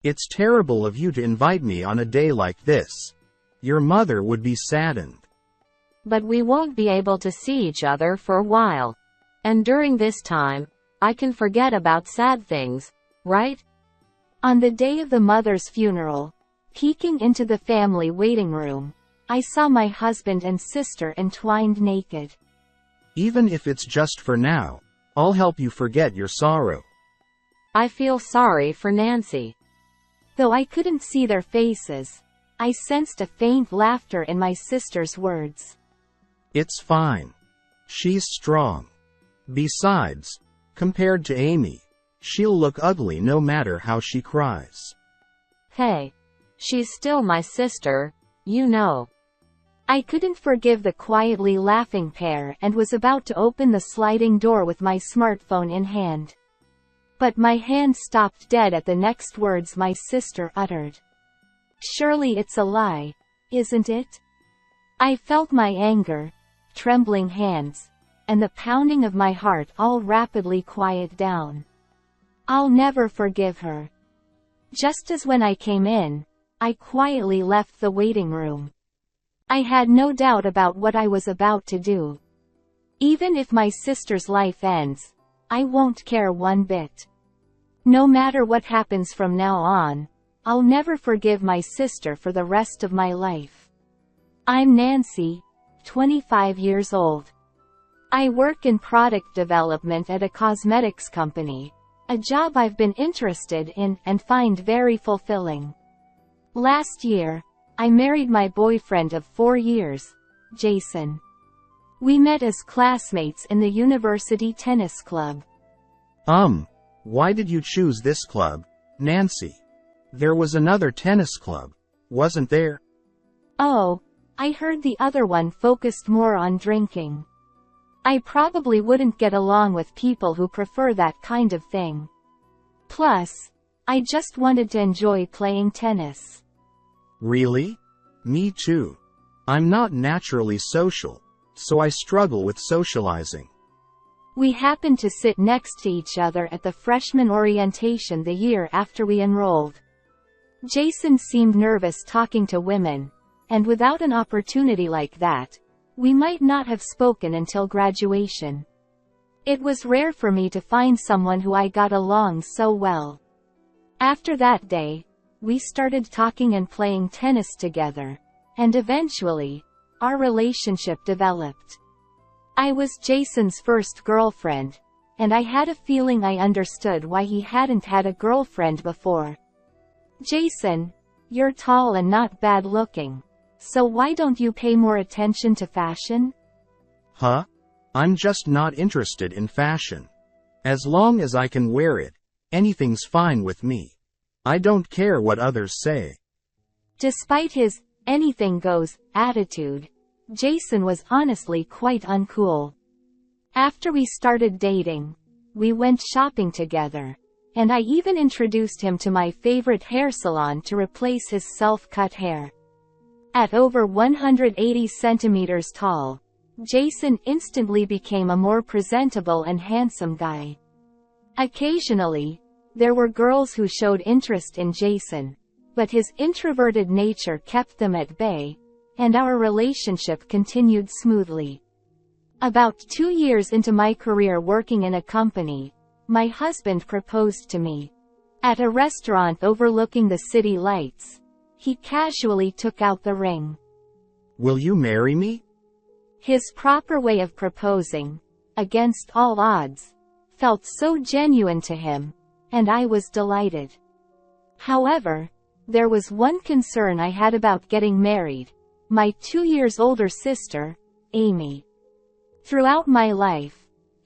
It's terrible of you to invite me on a day like this. Your mother would be saddened. But we won't be able to see each other for a while. And during this time, I can forget about sad things, right? On the day of the mother's funeral, peeking into the family waiting room, I saw my husband and sister entwined naked. Even if it's just for now, I'll help you forget your sorrow. I feel sorry for Nancy. Though I couldn't see their faces, I sensed a faint laughter in my sister's words. It's fine. She's strong. Besides, compared to Amy, she'll look ugly no matter how she cries. Hey, she's still my sister, you know. I couldn't forgive the quietly laughing pair and was about to open the sliding door with my smartphone in hand. But my hand stopped dead at the next words my sister uttered. Surely it's a lie, isn't it? I felt my anger, trembling hands, and the pounding of my heart all rapidly quiet down. I'll never forgive her. Just as when I came in, I quietly left the waiting room. I had no doubt about what I was about to do. Even if my sister's life ends, I won't care one bit. No matter what happens from now on, I'll never forgive my sister for the rest of my life. I'm Nancy, 25 years old. I work in product development at a cosmetics company, a job I've been interested in and find very fulfilling. Last year, I married my boyfriend of 4 years, Jason. We met as classmates in the university tennis club. Why did you choose this club, Nancy? There was another tennis club, wasn't there? Oh, I heard the other one focused more on drinking. I probably wouldn't get along with people who prefer that kind of thing. Plus, I just wanted to enjoy playing tennis. Really? Me too. I'm not naturally social, so I struggle with socializing. We happened to sit next to each other at the freshman orientation the year after we enrolled. Jason seemed nervous talking to women, and without an opportunity like that, we might not have spoken until graduation. It was rare for me to find someone who I got along so well. After that day, we started talking and playing tennis together, and eventually, our relationship developed. I was Jason's first girlfriend, and I had a feeling I understood why he hadn't had a girlfriend before. Jason, you're tall and not bad looking, so why don't you pay more attention to fashion? Huh? I'm just not interested in fashion. As long as I can wear it, anything's fine with me. I don't care what others say. Despite his anything goes attitude, Jason was honestly quite uncool. After we started dating, we went shopping together, and I even introduced him to my favorite hair salon to replace his self-cut hair. At over 180 centimeters tall, Jason instantly became a more presentable and handsome guy. Occasionally, there were girls who showed interest in Jason, but his introverted nature kept them at bay, and our relationship continued smoothly. About 2 years into my career working in a company, my husband proposed to me. At a restaurant overlooking the city lights, he casually took out the ring. Will you marry me? His proper way of proposing, against all odds, felt so genuine to him, and I was delighted. However, there was one concern I had about getting married: my 2 years older sister, Amy. Throughout my life,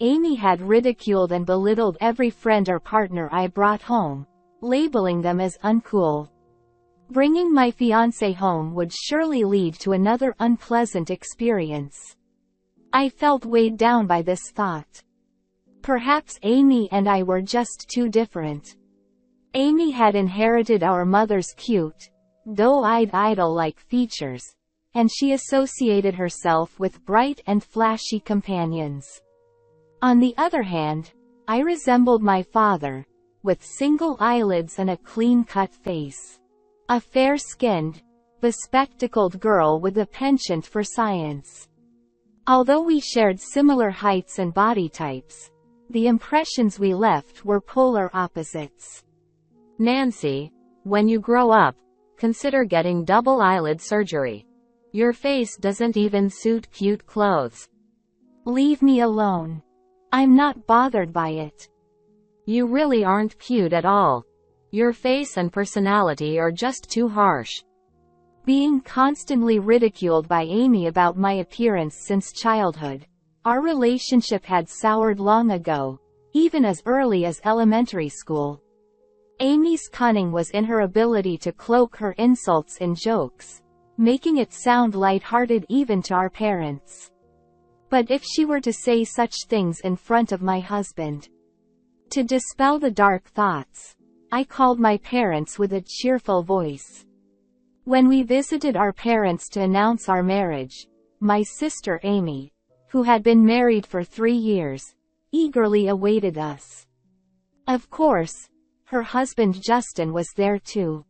Amy had ridiculed and belittled every friend or partner I brought home, labeling them as uncool. Bringing my fiancé home would surely lead to another unpleasant experience. I felt weighed down by this thought. Perhaps Amy and I were just too different. Amy had inherited our mother's cute, doe-eyed idol-like features, and she associated herself with bright and flashy companions. On the other hand, I resembled my father, with single eyelids and a clean-cut face. A fair-skinned, bespectacled girl with a penchant for science. Although we shared similar heights and body types, the impressions we left were polar opposites. Nancy, when you grow up, consider getting double eyelid surgery. Your face doesn't even suit cute clothes. Leave me alone. I'm not bothered by it. You really aren't cute at all. Your face and personality are just too harsh. Being constantly ridiculed by Amy about my appearance since childhood, our relationship had soured long ago, even as early as elementary school. Amy's cunning was in her ability to cloak her insults in jokes, making it sound light-hearted even to our parents. But if she were to say such things in front of my husband, to dispel the dark thoughts, I called my parents with a cheerful voice. When we visited our parents to announce our marriage, my sister Amy, who had been married for 3 years, eagerly awaited us. Of course, her husband Justin was there too.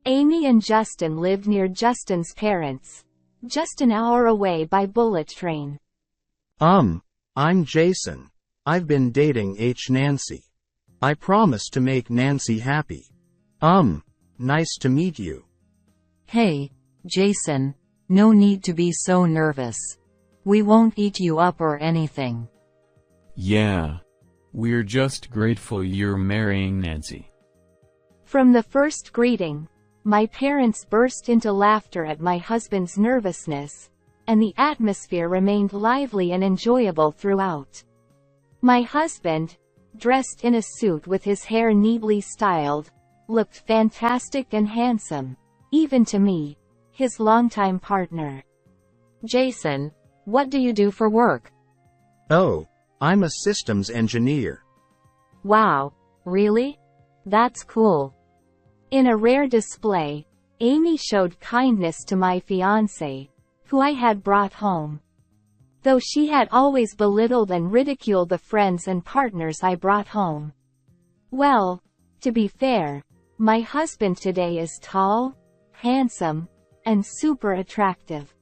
Amy and Justin lived near Justin's parents, just an hour away by bullet train. I'm Jason. I've been dating Nancy. I promise to make Nancy happy. Nice to meet you. Hey, Jason, no need to be so nervous. We won't eat you up or anything. Yeah. We're just grateful you're marrying Nancy. From the first greeting, my parents burst into laughter at my husband's nervousness, and the atmosphere remained lively and enjoyable throughout. My husband, dressed in a suit with his hair neatly styled, looked fantastic and handsome, even to me, his longtime partner. Jason, what do you do for work? Oh, I'm a systems engineer. Wow, really? That's cool. In a rare display, Amy showed kindness to my fiancé, who I had brought home. Though she had always belittled and ridiculed the friends and partners I brought home. Well, to be fair, my husband today is tall, handsome, and super attractive.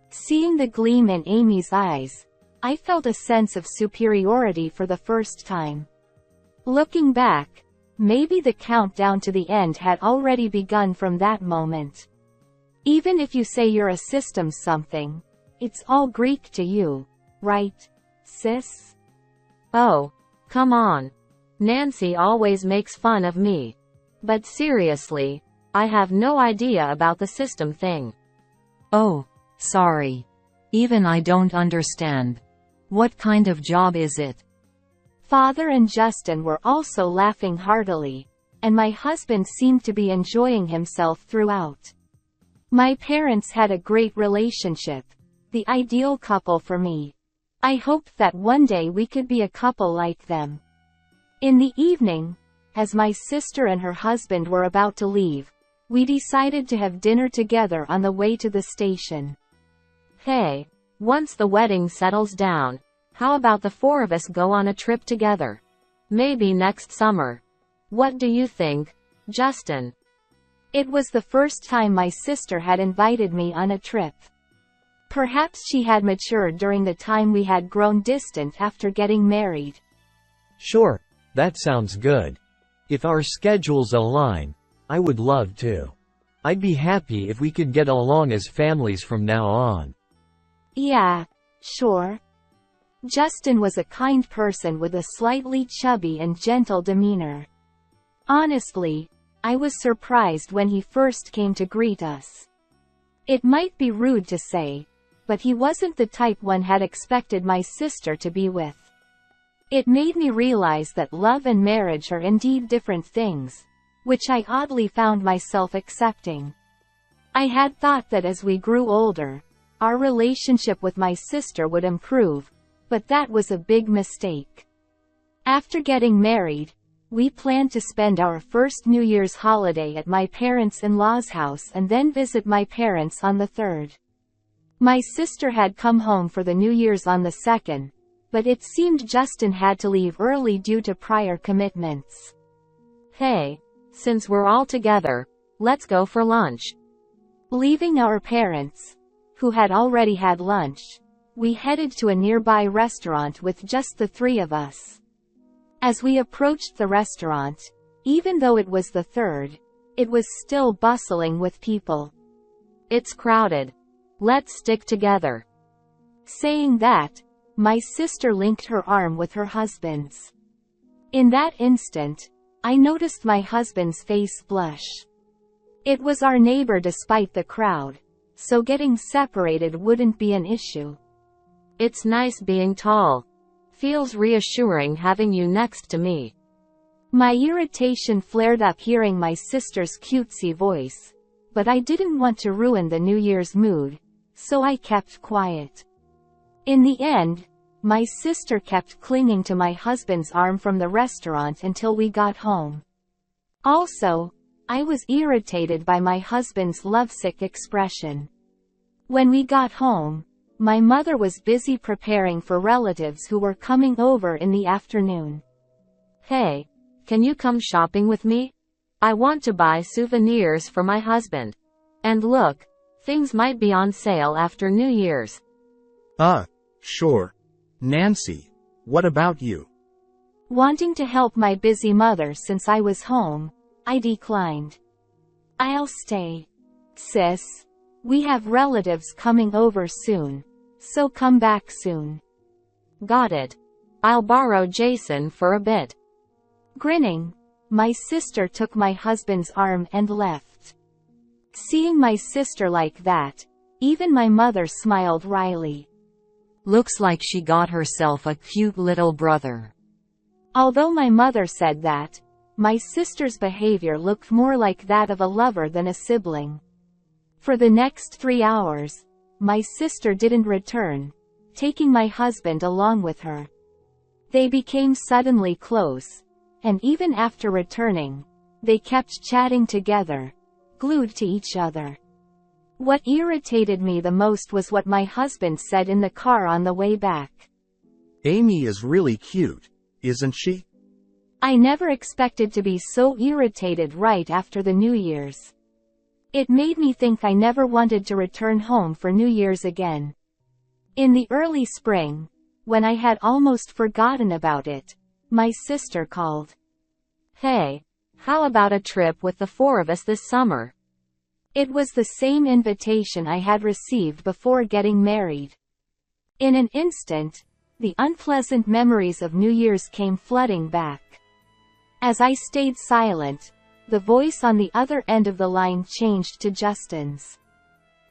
Seeing the gleam in Amy's eyes, I felt a sense of superiority for the first time. Looking back, maybe the countdown to the end had already begun from that moment. Even if you say you're a systems something, it's all Greek to you, right, sis? Oh, come on. Nancy always makes fun of me. But seriously, I have no idea about the system thing. Oh, sorry. Even I don't understand. What kind of job is it? Father and Justin were also laughing heartily, and my husband seemed to be enjoying himself throughout. My parents had a great relationship, the ideal couple for me. I hoped that one day we could be a couple like them. In the evening, as my sister and her husband were about to leave, we decided to have dinner together on the way to the station. Hey, once the wedding settles down, how about the 4 of us go on a trip together? Maybe next summer. What do you think, Justin? It was the first time my sister had invited me on a trip. Perhaps she had matured during the time we had grown distant after getting married. Sure, that sounds good. If our schedules align, I would love to. I'd be happy if we could get along as families from now on. Yeah, sure. Justin was a kind person with a slightly chubby and gentle demeanor. Honestly, I was surprised when he first came to greet us. It might be rude to say, but he wasn't the type one had expected my sister to be with. It made me realize that love and marriage are indeed different things, which I oddly found myself accepting. I had thought that as we grew older, our relationship with my sister would improve, but that was a big mistake. After getting married, we planned to spend our first New Year's holiday at my parents-in-law's house and then visit my parents on the 3rd. My sister had come home for the New Year's on the 2nd, but it seemed Justin had to leave early due to prior commitments. Hey, since we're all together, let's go for lunch. Leaving our parents, who had already had lunch, we headed to a nearby restaurant with just the three of us. As we approached the restaurant, even though it was the third, it was still bustling with people. It's crowded. Let's stick together. Saying that, my sister linked her arm with her husband's. In that instant, I noticed my husband's face blush. It was our neighbor despite the crowd, so getting separated wouldn't be an issue. It's nice being tall. Feels reassuring having you next to me. My irritation flared up hearing my sister's cutesy voice, but I didn't want to ruin the New Year's mood, so I kept quiet. In the end, my sister kept clinging to my husband's arm from the restaurant until we got home. Also, I was irritated by my husband's lovesick expression. When we got home, my mother was busy preparing for relatives who were coming over in the afternoon. Hey, can you come shopping with me? I want to buy souvenirs for my husband. And look, things might be on sale after New Year's. Sure. Nancy, what about you? Wanting to help my busy mother since I was home, I declined. I'll stay. Sis, we have relatives coming over soon, so come back soon. Got it. I'll borrow Jason for a bit. Grinning, my sister took my husband's arm and left. Seeing my sister like that, even my mother smiled wryly. Looks like she got herself a cute little brother. Although my mother said that, my sister's behavior looked more like that of a lover than a sibling. For the next 3 hours, my sister didn't return, taking my husband along with her. They became suddenly close, and even after returning, they kept chatting together, glued to each other. What irritated me the most was what my husband said in the car on the way back. Amy is really cute, isn't she? I never expected to be so irritated right after the New Year's. It made me think I never wanted to return home for New Year's again. In the early spring, when I had almost forgotten about it, my sister called. Hey, how about a trip with the four of us this summer? It was the same invitation I had received before getting married. In an instant, the unpleasant memories of New Year's came flooding back. As I stayed silent, the voice on the other end of the line changed to Justin's.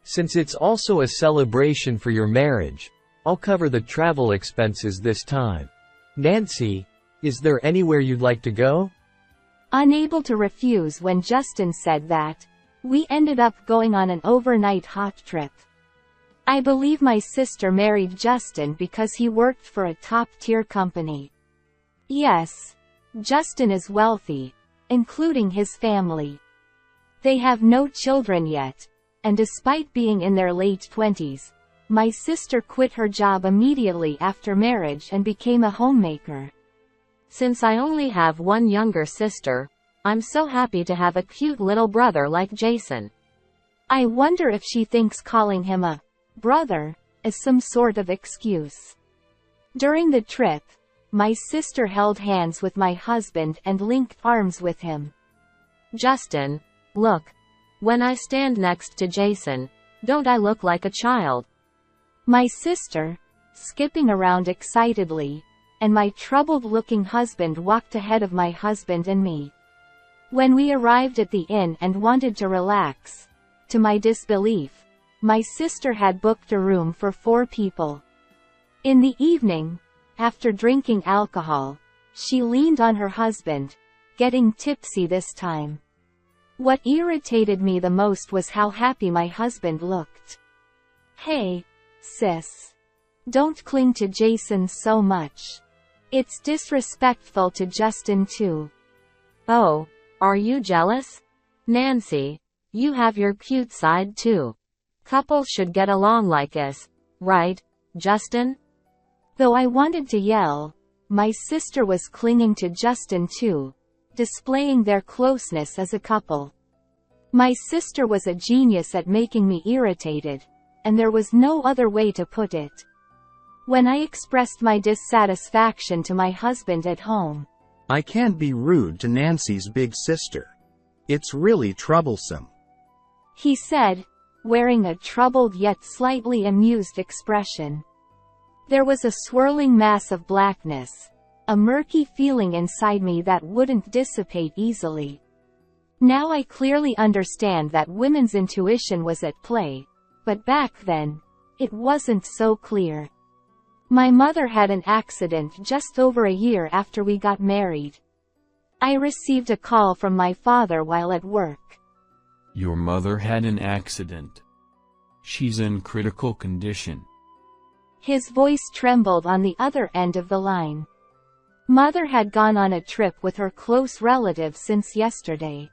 Since it's also a celebration for your marriage, I'll cover the travel expenses this time. Nancy, is there anywhere you'd like to go? Unable to refuse when Justin said that, we ended up going on an overnight hot trip. I believe my sister married Justin because he worked for a top-tier company. Yes, Justin is wealthy, including his family. They have no children yet, and despite being in their late 20s, my sister quit her job immediately after marriage and became a homemaker. Since I only have one younger sister, I'm so happy to have a cute little brother like Jason. I wonder if she thinks calling him a brother is some sort of excuse. During the trip, my sister held hands with my husband and linked arms with him. Justin, look. When I stand next to Jason, don't I look like a child? My sister, skipping around excitedly, and my troubled-looking husband walked ahead of my husband and me. When we arrived at the inn and wanted to relax, to my disbelief, my sister had booked a room for 4 people. In the evening, after drinking alcohol, she leaned on her husband, getting tipsy this time. What irritated me the most was how happy my husband looked. Hey, sis. Don't cling to Jason so much. It's disrespectful to Justin too. Oh, are you jealous? Nancy, you have your cute side too. Couples should get along like us, right, Justin? Though I wanted to yell, my sister was clinging to Justin too, displaying their closeness as a couple. My sister was a genius at making me irritated, and there was no other way to put it. When I expressed my dissatisfaction to my husband at home, I can't be rude to Nancy's big sister. It's really troublesome. He said, wearing a troubled yet slightly amused expression. There was a swirling mass of blackness, a murky feeling inside me that wouldn't dissipate easily. Now I clearly understand that women's intuition was at play, but back then, it wasn't so clear. My mother had an accident just over a year after we got married. I received a call from my father while at work. Your mother had an accident. She's in critical condition. His voice trembled on the other end of the line. Mother had gone on a trip with her close relative since yesterday.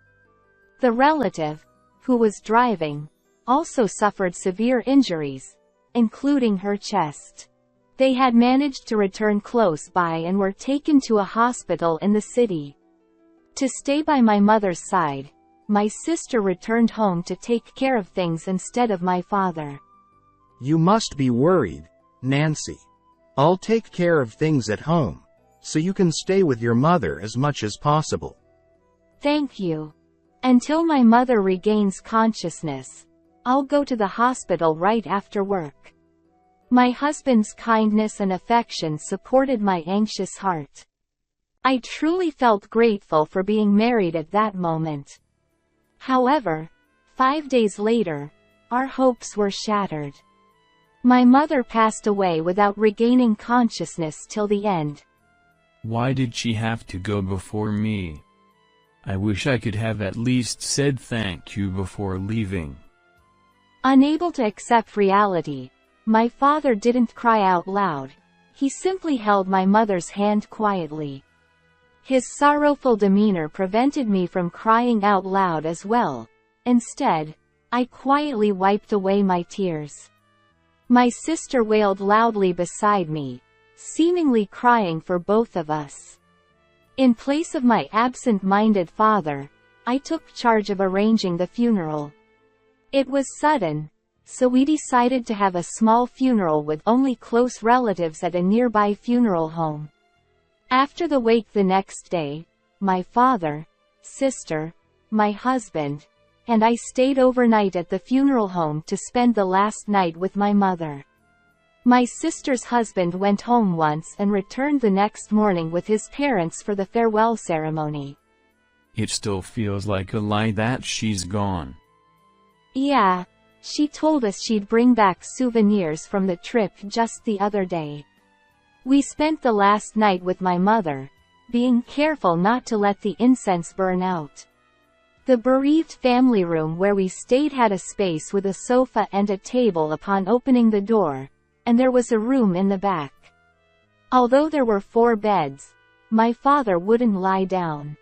The relative, who was driving, also suffered severe injuries, including her chest. They had managed to return close by and were taken to a hospital in the city. To stay by my mother's side, my sister returned home to take care of things instead of my father. You must be worried, Nancy. I'll take care of things at home, so you can stay with your mother as much as possible. Thank you. Until my mother regains consciousness, I'll go to the hospital right after work. My husband's kindness and affection supported my anxious heart. I truly felt grateful for being married at that moment. However, 5 days later, our hopes were shattered. My mother passed away without regaining consciousness till the end. Why did she have to go before me? I wish I could have at least said thank you before leaving. Unable to accept reality, my father didn't cry out loud. He simply held my mother's hand quietly. His sorrowful demeanor prevented me from crying out loud as well. Instead, I quietly wiped away my tears. My sister wailed loudly beside me, seemingly crying for both of us. In place of my absent-minded father, I took charge of arranging the funeral. It was sudden, so we decided to have a small funeral with only close relatives at a nearby funeral home. After the wake the next day, my father, sister, my husband, and I stayed overnight at the funeral home to spend the last night with my mother. My sister's husband went home once and returned the next morning with his parents for the farewell ceremony. It still feels like a lie that she's gone. Yeah, she told us she'd bring back souvenirs from the trip just the other day. We spent the last night with my mother, being careful not to let the incense burn out. The bereaved family room where we stayed had a space with a sofa and a table upon opening the door, and there was a room in the back. Although there were 4 beds, my father wouldn't lie down.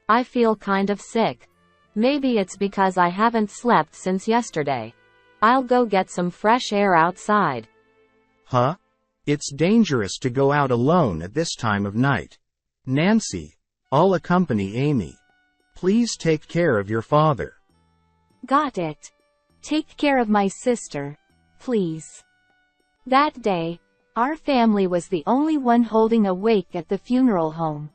I feel kind of sick. Maybe it's because I haven't slept since yesterday. I'll go get some fresh air outside. Huh? It's dangerous to go out alone at this time of night. Nancy, I'll accompany Amy. Please take care of your father. Got it. Take care of my sister, please. That day, our family was the only one holding a wake at the funeral home.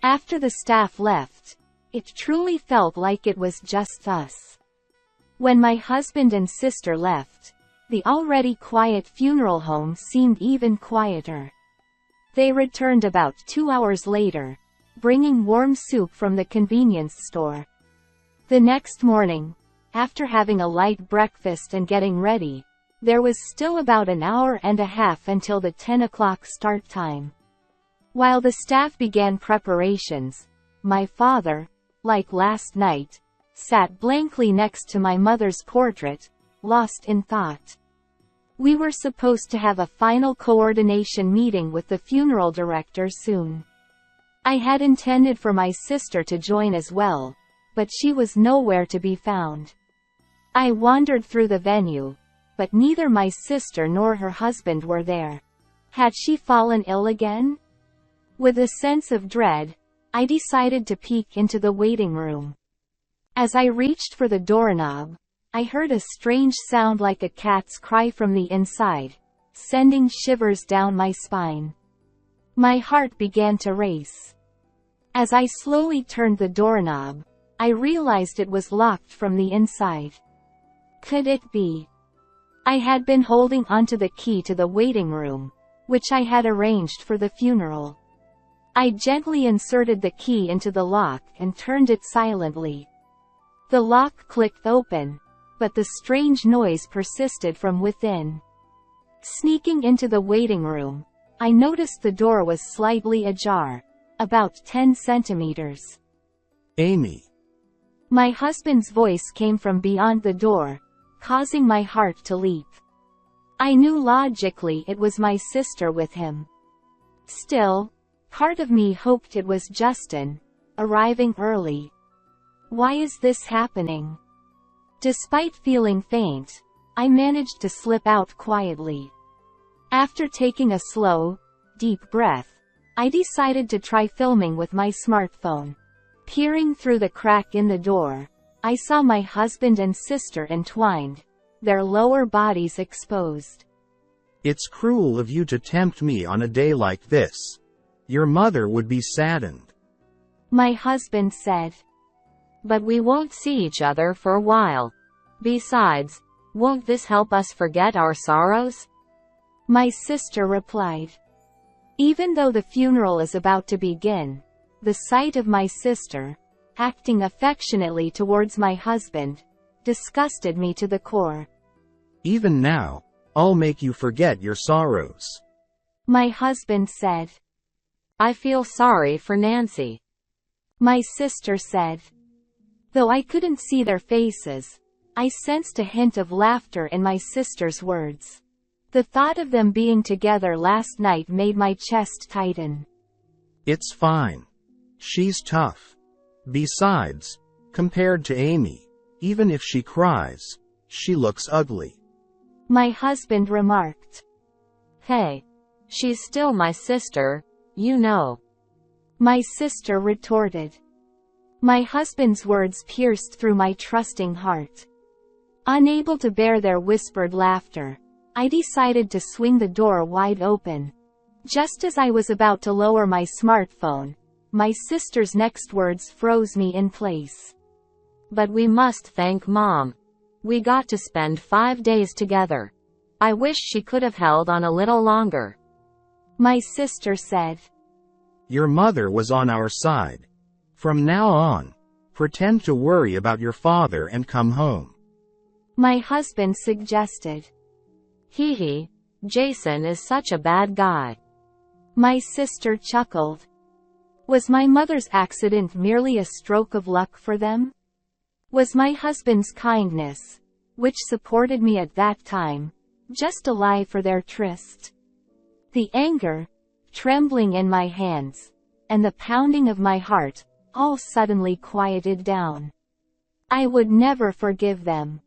After the staff left, it truly felt like it was just us. When my husband and sister left, the already quiet funeral home seemed even quieter. They returned about 2 hours later, bringing warm soup from the convenience store. The next morning, after having a light breakfast and getting ready, there was still about an hour and a half until the 10 o'clock start time. While the staff began preparations, my father, like last night, sat blankly next to my mother's portrait, lost in thought. We were supposed to have a final coordination meeting with the funeral director soon. I had intended for my sister to join as well, but she was nowhere to be found. I wandered through the venue, but neither my sister nor her husband were there. Had she fallen ill again? With a sense of dread, I decided to peek into the waiting room. As I reached for the doorknob, I heard a strange sound like a cat's cry from the inside, sending shivers down my spine. My heart began to race. As I slowly turned the doorknob, I realized it was locked from the inside. Could it be? I had been holding onto the key to the waiting room, which I had arranged for the funeral. I gently inserted the key into the lock and turned it silently. The lock clicked open, but the strange noise persisted from within. Sneaking into the waiting room, I noticed the door was slightly ajar, about 10 centimeters. Amy. My husband's voice came from beyond the door, causing my heart to leap. I knew logically it was my sister with him. Still, part of me hoped it was Justin, arriving early. Why is this happening? Despite feeling faint, I managed to slip out quietly. After taking a slow, deep breath, I decided to try filming with my smartphone. Peering through the crack in the door, I saw my husband and sister entwined, their lower bodies exposed. It's cruel of you to tempt me on a day like this. Your mother would be saddened. My husband said. But we won't see each other for a while. Besides, won't this help us forget our sorrows? My sister replied. Even though the funeral is about to begin, the sight of my sister, acting affectionately towards my husband, disgusted me to the core. Even now, I'll make you forget your sorrows. My husband said. I feel sorry for Nancy. My sister said. Though I couldn't see their faces, I sensed a hint of laughter in my sister's words. The thought of them being together last night made my chest tighten. It's fine. She's tough. Besides, compared to Amy, even if she cries, she looks ugly. My husband remarked. Hey, she's still my sister, you know. My sister retorted. My husband's words pierced through my trusting heart. Unable to bear their whispered laughter, I decided to swing the door wide open. Just as I was about to lower my smartphone, my sister's next words froze me in place. But we must thank Mom. We got to spend 5 days together. I wish she could have held on a little longer. My sister said. Your mother was on our side. From now on, pretend to worry about your father and come home. My husband suggested. Hee, Jason is such a bad guy. My sister chuckled. Was my mother's accident merely a stroke of luck for them? Was my husband's kindness, which supported me at that time, just a lie for their tryst? The anger, trembling in my hands, and the pounding of my heart, all suddenly quieted down. I would never forgive them.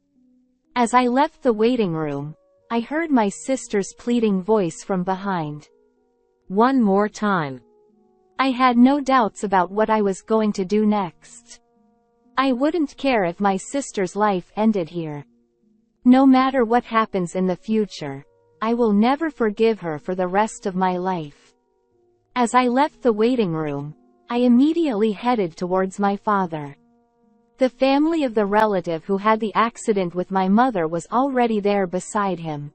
As I left the waiting room, I heard my sister's pleading voice from behind. One more time. I had no doubts about what I was going to do next. I wouldn't care if my sister's life ended here. No matter what happens in the future, I will never forgive her for the rest of my life. As I left the waiting room, I immediately headed towards my father. The family of the relative who had the accident with my mother was already there beside him.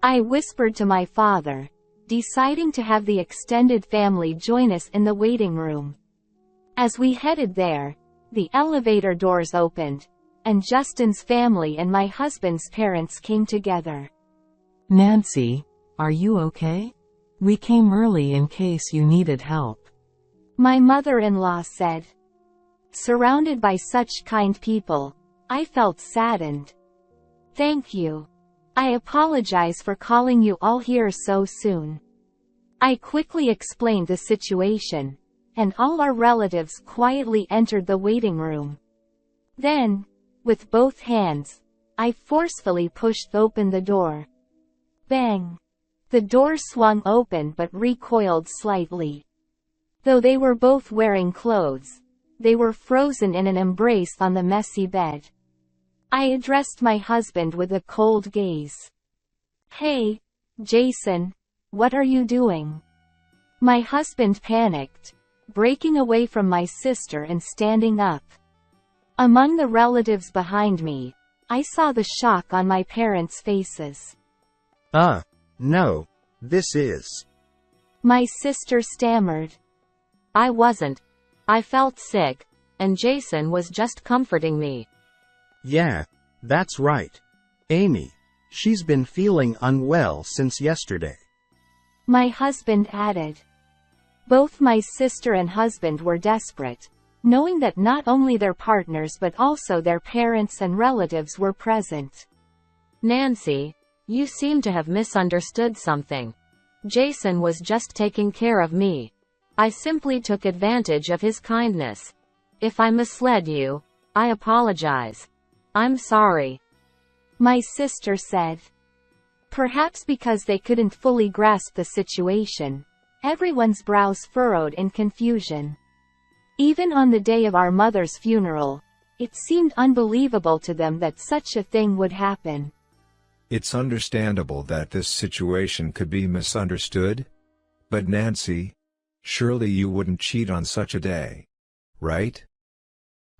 I whispered to my father, deciding to have the extended family join us in the waiting room. As we headed there, the elevator doors opened, and Justin's family and my husband's parents came together. Nancy, are you okay? We came early in case you needed help. My mother-in-law said. Surrounded by such kind people, I felt saddened. Thank you. I apologize for calling you all here so soon. I quickly explained the situation, and all our relatives quietly entered the waiting room. Then, with both hands, I forcefully pushed open the door. Bang! The door swung open but recoiled slightly. Though they were both wearing clothes, they were frozen in an embrace on the messy bed. I addressed my husband with a cold gaze. "Hey, Jason, what are you doing?" My husband panicked, breaking away from my sister and standing up. Among the relatives behind me, I saw the shock on my parents' faces. No, this is..." My sister stammered. I wasn't. I felt sick, and Jason was just comforting me. "Yeah, that's right. Amy, she's been feeling unwell since yesterday." My husband added. Both my sister and husband were desperate, knowing that not only their partners but also their parents and relatives were present. "Nancy, you seem to have misunderstood something. Jason was just taking care of me. I simply took advantage of his kindness. If I misled you, I apologize. I'm sorry," my sister said. Perhaps because they couldn't fully grasp the situation, everyone's brows furrowed in confusion. Even on the day of our mother's funeral, it seemed unbelievable to them that such a thing would happen. It's understandable that this situation could be misunderstood. But Nancy, surely you wouldn't cheat on such a day, right?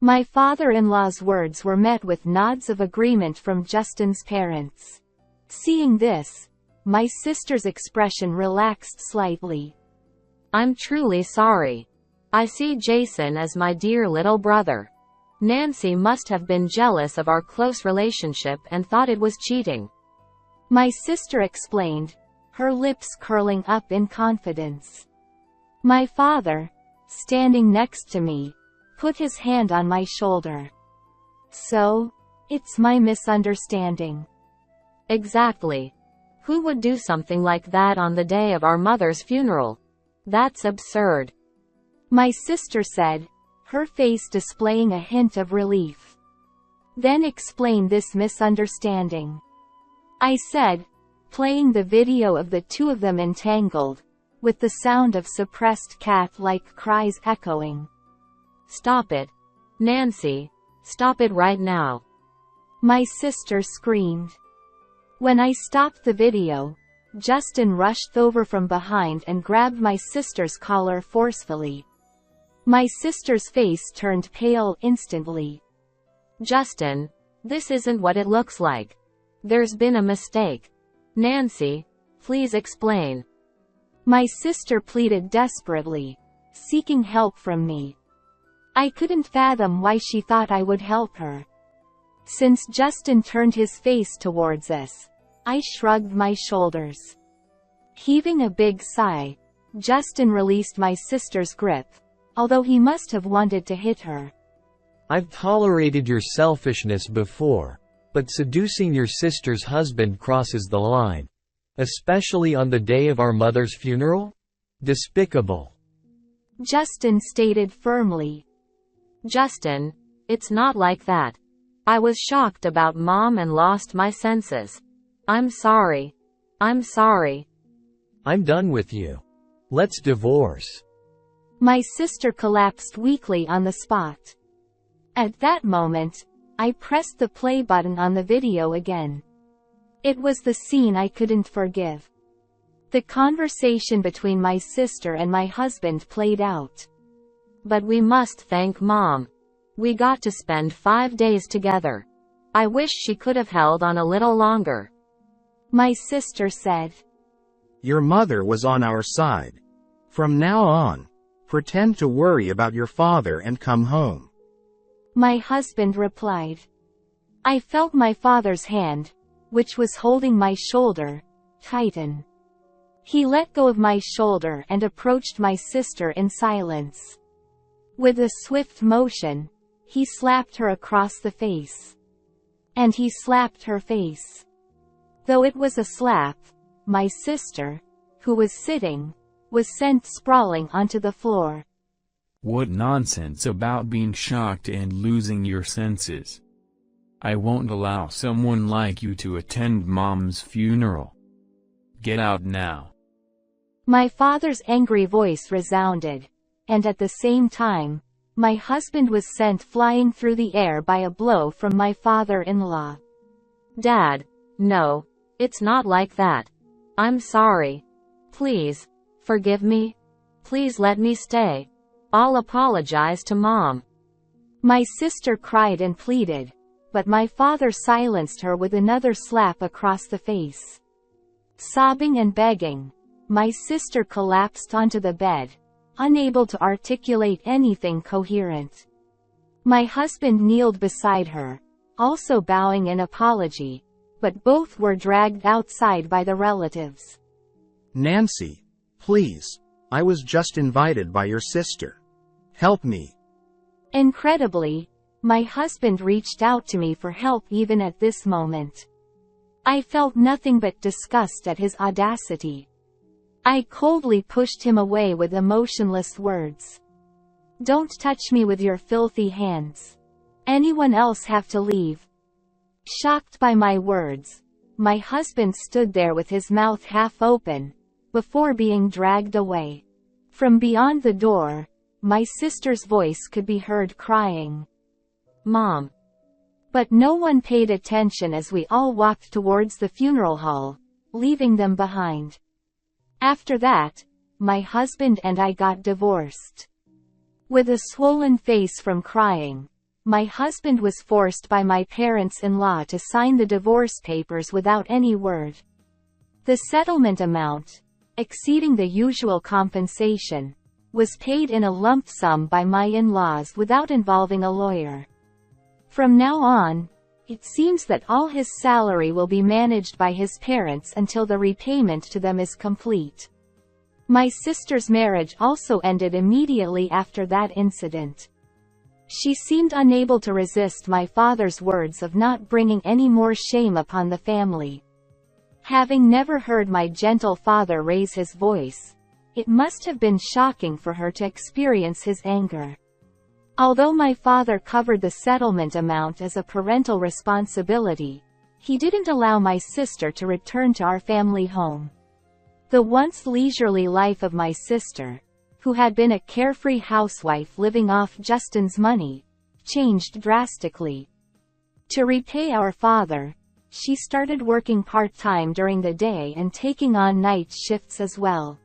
My father-in-law's words were met with nods of agreement from Justin's parents. Seeing this, my sister's expression relaxed slightly. "I'm truly sorry. I see Jason as my dear little brother. Nancy must have been jealous of our close relationship and thought it was cheating," my sister explained, her lips curling up in confidence. My father, standing next to me, put his hand on my shoulder. "So, it's my misunderstanding." "Exactly. Who would do something like that on the day of our mother's funeral? That's absurd," my sister said, her face displaying a hint of relief. "Then explain this misunderstanding," I said, playing the video of the two of them entangled, with the sound of suppressed cat-like cries echoing. "Stop it. Nancy, stop it right now," my sister screamed. When I stopped the video, Justin rushed over from behind and grabbed my sister's collar forcefully. My sister's face turned pale instantly. "Justin, this isn't what it looks like. There's been a mistake. Nancy, please explain," my sister pleaded desperately, seeking help from me. I couldn't fathom why she thought I would help her. Since Justin turned his face towards us, I shrugged my shoulders. Heaving a big sigh, Justin released my sister's grip, although he must have wanted to hit her. "I've tolerated your selfishness before, but seducing your sister's husband crosses the line. Especially on the day of our mother's funeral? Despicable," Justin stated firmly. "Justin, it's not like that. I was shocked about Mom and lost my senses. I'm sorry. I'm sorry." "I'm done with you. Let's divorce." My sister collapsed weakly on the spot. At that moment, I pressed the play button on the video again. It was the scene I couldn't forgive. The conversation between my sister and my husband played out. "But we must thank Mom. We got to spend 5 days together. I wish she could have held on a little longer," my sister said. "Your mother was on our side. From now on, pretend to worry about your father and come home," my husband replied. I felt my father's hand, which was holding my shoulder, tighten. He let go of my shoulder and approached my sister in silence. With a swift motion, he slapped her across the face. And he slapped her face. Though it was a slap, my sister, who was sitting, was sent sprawling onto the floor. "What nonsense about being shocked and losing your senses. I won't allow someone like you to attend Mom's funeral. Get out now." My father's angry voice resounded, and at the same time, my husband was sent flying through the air by a blow from my father-in-law. Dad, no, it's not like that. I'm sorry. Please, forgive me. Please let me stay. I'll apologize to Mom. My sister cried and pleaded, but my father silenced her with another slap across the face. Sobbing and begging, my sister collapsed onto the bed, unable to articulate anything coherent. My husband kneeled beside her, also bowing in apology, but both were dragged outside by the relatives. Nancy, please, I was just invited by your sister. Help me. Incredibly, my husband reached out to me for help even at this moment. I felt nothing but disgust at his audacity. I coldly pushed him away with emotionless words. Don't touch me with your filthy hands. Anyone else have to leave? Shocked by my words, my husband stood there with his mouth half open, before being dragged away. From beyond the door, my sister's voice could be heard crying, "Mom." But no one paid attention as we all walked towards the funeral hall, leaving them behind. After that, my husband and I got divorced. With a swollen face from crying, my husband was forced by my parents-in-law to sign the divorce papers without any word. The settlement amount, exceeding the usual compensation, was paid in a lump sum by my in-laws without involving a lawyer. From now on, it seems that all his salary will be managed by his parents until the repayment to them is complete. My sister's marriage also ended immediately after that incident. She seemed unable to resist my father's words of not bringing any more shame upon the family. Having never heard my gentle father raise his voice, it must have been shocking for her to experience his anger. Although my father covered the settlement amount as a parental responsibility, he didn't allow my sister to return to our family home. The once leisurely life of my sister, who had been a carefree housewife living off Justin's money, changed drastically. To repay our father, she started working part-time during the day and taking on night shifts as well.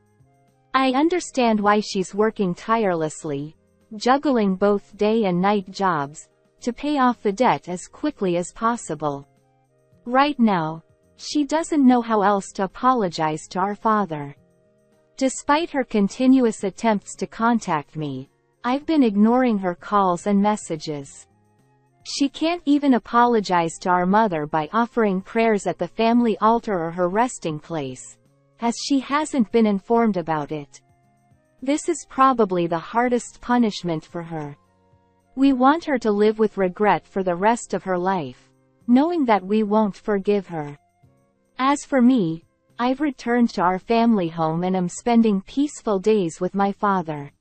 I understand why she's working tirelessly, juggling both day and night jobs, to pay off the debt as quickly as possible. Right now, she doesn't know how else to apologize to our father. Despite her continuous attempts to contact me, I've been ignoring her calls and messages. She can't even apologize to our mother by offering prayers at the family altar or her resting place, as she hasn't been informed about it. This is probably the hardest punishment for her. We want her to live with regret for the rest of her life, knowing that we won't forgive her. As for me, I've returned to our family home and am spending peaceful days with my father.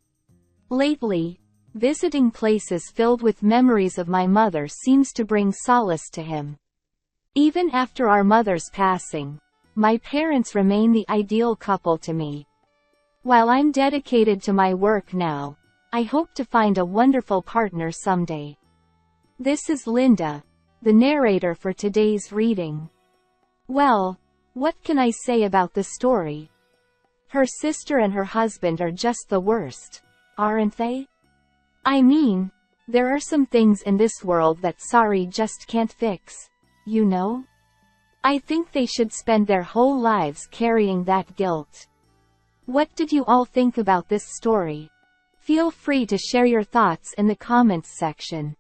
Lately, visiting places filled with memories of my mother seems to bring solace to him. Even after our mother's passing, my parents remain the ideal couple to me. While I'm dedicated to my work now, I hope to find a wonderful partner someday. This is Linda, the narrator for today's reading. Well, what can I say about the story? Her sister and her husband are just the worst, aren't they? I mean, there are some things in this world that sorry just can't fix, you know? I think they should spend their whole lives carrying that guilt. What did you all think about this story? Feel free to share your thoughts in the comments section.